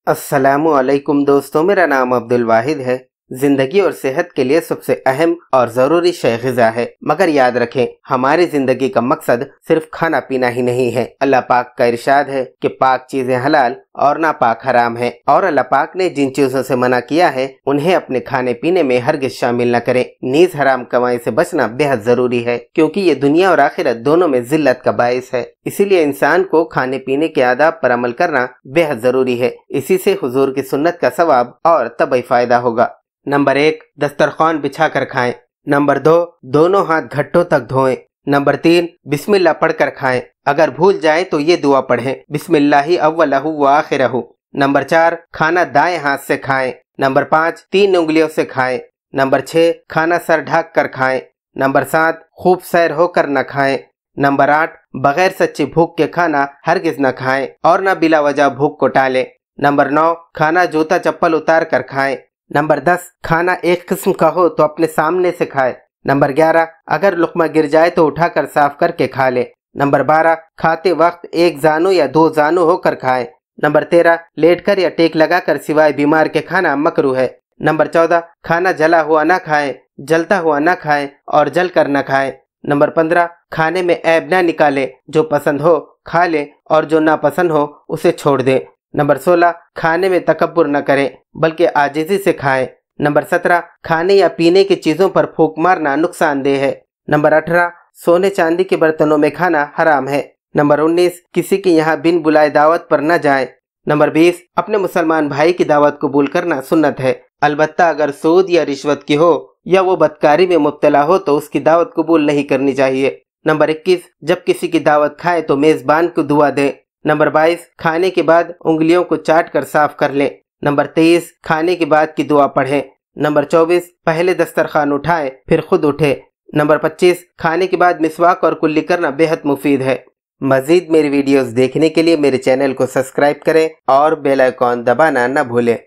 अस्सलामु अलैकुम दोस्तों, मेरा नाम अब्दुल वाहिद है। जिंदगी और सेहत के लिए सबसे अहम और ज़रूरी शय ग़िज़ा है, मगर याद रखें हमारी ज़िंदगी का मकसद सिर्फ खाना पीना ही नहीं है। अल्लाह पाक का इरशाद है कि पाक चीज़ें हलाल और नापाक हराम है, और अल्लाह पाक ने जिन चीज़ों से मना किया है उन्हें अपने खाने पीने में हरगिज़ शामिल न करें। नीज़ हराम कमाई से बचना बेहद ज़रूरी है, क्योंकि ये दुनिया और आखिरत दोनों में ज़िल्लत का बाइस है। इसीलिए इंसान को खाने पीने के आदाब पर अमल करना बेहद ज़रूरी है। इसी से हुजूर की सुन्नत का सवाब और तबई फ़ायदा होगा। नंबर 1, दस्तरखान बिछा कर खाएं। नंबर 2, दोनों हाथ घट्टों तक धोएं। नंबर 3, बिस्मिल्लाह पढ़कर खाएं। अगर भूल जाएं तो ये दुआ पढ़ें, बिस्मिल्लाहि अव्वलहु व आखिरहु। नंबर 4, खाना दाएं हाथ से खाएं। नंबर 5, 3 उंगलियों से खाएं। नंबर 6, खाना सर ढक कर खाएं। नंबर 7, खूब सैर होकर न खाएं। नंबर 8, बगैर सच्ची भूख के खाना हरगिज न खाएं और न बिला वजह भूख को टालें। नंबर 9, खाना जूता चप्पल उतार कर खाएं। नंबर 10, खाना एक किस्म का हो तो अपने सामने से खाएं। नंबर 11, अगर लुक़मा गिर जाए तो उठाकर साफ करके खा ले। नंबर 12, खाते वक्त एक जानू या 2 जानू होकर खाएं। नंबर 13, लेटकर या टेक लगाकर सिवाय बीमार के खाना मकरूह है। नंबर 14, खाना जला हुआ ना खाएं, जलता हुआ ना खाएं और जल कर न खाएं। नंबर 15, खाने में ऐब ना निकालें, जो पसंद हो खा लें और जो नापसंद हो उसे छोड़ दें। नंबर 16, खाने में तकब्बुर न करें बल्कि आजिज़ी से खाएं। नंबर 17, खाने या पीने की चीज़ों पर फूंक मारना नुकसानदेह है। नंबर 18, सोने चांदी के बर्तनों में खाना हराम है। नंबर 19, किसी के यहाँ बिन बुलाए दावत पर न जाएं। नंबर 20, अपने मुसलमान भाई की दावत कबूल करना सुन्नत है, अलबत्ता अगर सूद या रिश्वत की हो या वो बदकारी में मुब्तला हो तो उसकी दावत कबूल नहीं करनी चाहिए। नंबर 21, जब किसी की दावत खाए तो मेज़बान को दुआ दें। नंबर 22, खाने के बाद उंगलियों को चाट कर साफ कर लें। नंबर 23, खाने के बाद की दुआ पढ़ें। नंबर 24, पहले दस्तरखान उठाएं फिर खुद उठे। नंबर 25, खाने के बाद मिसवाक और कुल्ली करना बेहद मुफीद है। मज़ीद मेरी वीडियोस देखने के लिए मेरे चैनल को सब्सक्राइब करें और बेल आइकॉन दबाना न भूलें।